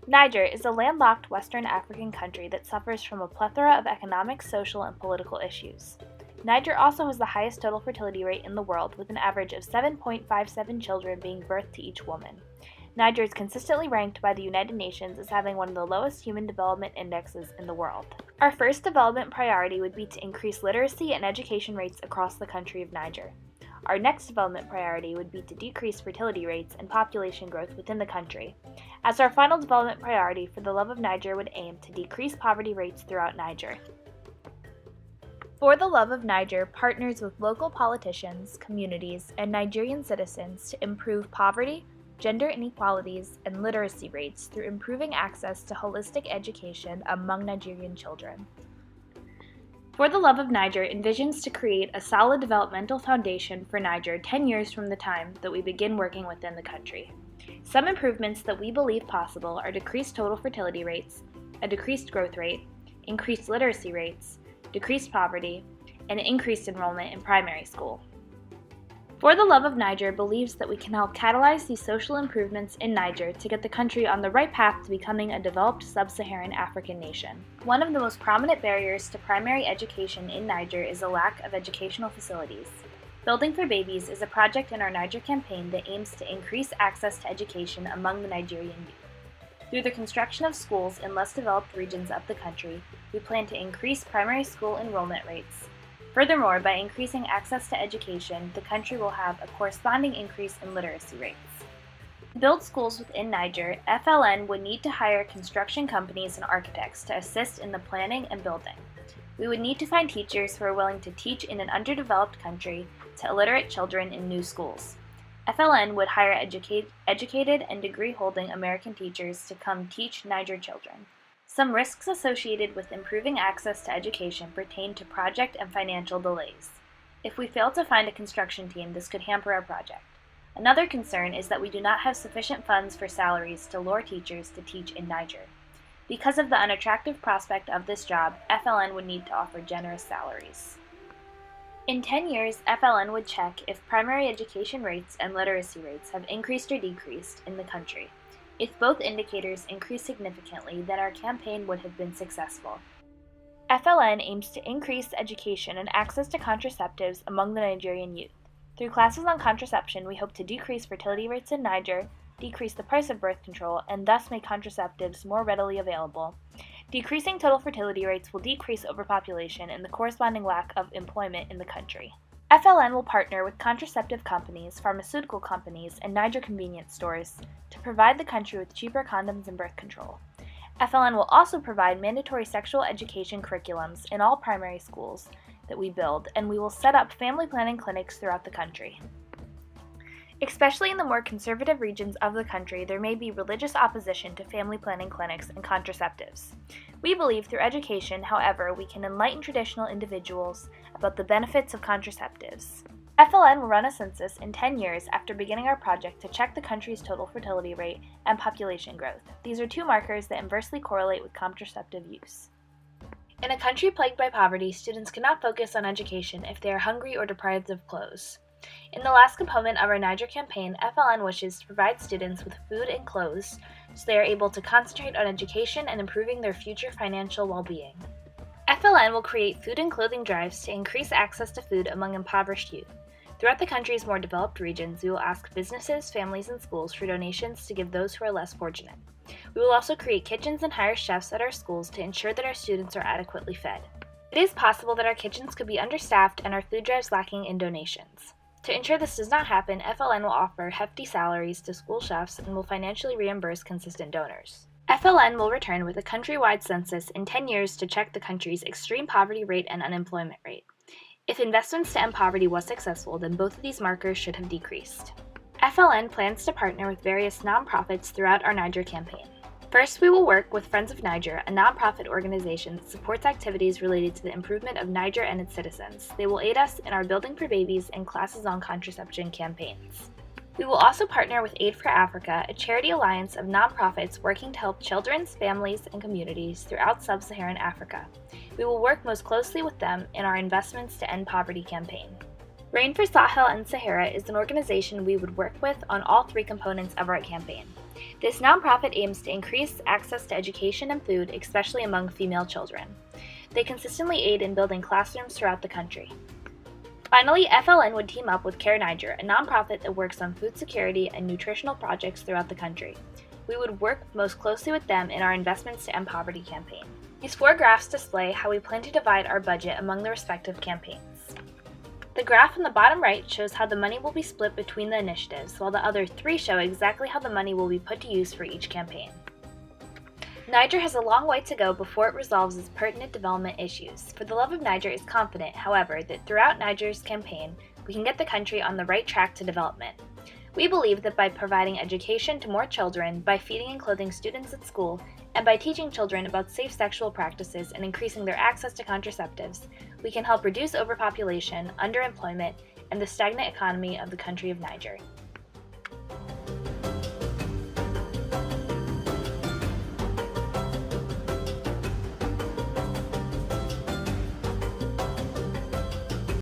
Niger is a landlocked Western African country that suffers from a plethora of economic, social, and political issues. Niger also has the highest total fertility rate in the world, with an average of 7.57 children being birthed to each woman. Niger is consistently ranked by the United Nations as having one of the lowest human development indexes in the world. Our first development priority would be to increase literacy and education rates across the country of Niger. Our next development priority would be to decrease fertility rates and population growth within the country. As our final development priority, For the Love of Niger would aim to decrease poverty rates throughout Niger. For the Love of Niger partners with local politicians, communities, and Nigerian citizens to improve poverty, gender inequalities, and literacy rates through improving access to holistic education among Nigerian children. For the Love of Niger envisions to create a solid developmental foundation for Niger 10 years from the time that we begin working within the country. Some improvements that we believe possible are decreased total fertility rates, a decreased growth rate, increased literacy rates, decreased poverty, and increased enrollment in primary school. For the Love of Niger believes that we can help catalyze these social improvements in Niger to get the country on the right path to becoming a developed sub-Saharan African nation. One of the most prominent barriers to primary education in Niger is a lack of educational facilities. Building for Babies is a project in our Niger campaign that aims to increase access to education among the Nigerian youth. Through the construction of schools in less developed regions of the country, we plan to increase primary school enrollment rates. Furthermore, by increasing access to education, the country will have a corresponding increase in literacy rates. To build schools within Niger, FLN would need to hire construction companies and architects to assist in the planning and building. We would need to find teachers who are willing to teach in an underdeveloped country to illiterate children in new schools. FLN would hire educated and degree-holding American teachers to come teach Niger children. Some risks associated with improving access to education pertain to project and financial delays. If we fail to find a construction team, this could hamper our project. Another concern is that we do not have sufficient funds for salaries to lure teachers to teach in Niger. Because of the unattractive prospect of this job, FLN would need to offer generous salaries. In 10 years, FLN would check if primary education rates and literacy rates have increased or decreased in the country. If both indicators increase significantly, then our campaign would have been successful. FLN aims to increase education and access to contraceptives among the Nigerian youth. Through classes on contraception, we hope to decrease fertility rates in Niger, decrease the price of birth control, and thus make contraceptives more readily available. Decreasing total fertility rates will decrease overpopulation and the corresponding lack of employment in the country. FLN will partner with contraceptive companies, pharmaceutical companies, and Niger convenience stores to provide the country with cheaper condoms and birth control. FLN will also provide mandatory sexual education curriculums in all primary schools that we build, and we will set up family planning clinics throughout the country. Especially in the more conservative regions of the country, there may be religious opposition to family planning clinics and contraceptives. We believe through education, however, we can enlighten traditional individuals about the benefits of contraceptives. FLN will run a census in 10 years after beginning our project to check the country's total fertility rate and population growth. These are two markers that inversely correlate with contraceptive use. In a country plagued by poverty, students cannot focus on education if they are hungry or deprived of clothes. In the last component of our Niger campaign, FLN wishes to provide students with food and clothes so they are able to concentrate on education and improving their future financial well-being. FLN will create food and clothing drives to increase access to food among impoverished youth. Throughout the country's more developed regions, we will ask businesses, families, and schools for donations to give those who are less fortunate. We will also create kitchens and hire chefs at our schools to ensure that our students are adequately fed. It is possible that our kitchens could be understaffed and our food drives lacking in donations. To ensure this does not happen, FLN will offer hefty salaries to school chefs and will financially reimburse consistent donors. FLN will return with a countrywide census in 10 years to check the country's extreme poverty rate and unemployment rate. If investments to end poverty was successful, then both of these markers should have decreased. FLN plans to partner with various nonprofits throughout our Niger campaign. First, we will work with Friends of Niger, a nonprofit organization that supports activities related to the improvement of Niger and its citizens. They will aid us in our Building for Babies and Classes on Contraception campaigns. We will also partner with Aid for Africa, a charity alliance of nonprofits working to help children, families, and communities throughout sub-Saharan Africa. We will work most closely with them in our Investments to End Poverty campaign. Rain for Sahel and Sahara is an organization we would work with on all three components of our campaign. This nonprofit aims to increase access to education and food, especially among female children. They consistently aid in building classrooms throughout the country. Finally, FLN would team up with Care Niger, a nonprofit that works on food security and nutritional projects throughout the country. We would work most closely with them in our Investments to End Poverty campaign. These 4 graphs display how we plan to divide our budget among the respective campaigns. The graph on the bottom right shows how the money will be split between the initiatives, while the other 3 show exactly how the money will be put to use for each campaign. Niger has a long way to go before it resolves its pertinent development issues. For the Love of Niger is confident, however, that throughout Niger's campaign, we can get the country on the right track to development. We believe that by providing education to more children, by feeding and clothing students at school, and by teaching children about safe sexual practices and increasing their access to contraceptives, we can help reduce overpopulation, underemployment, and the stagnant economy of the country of Niger.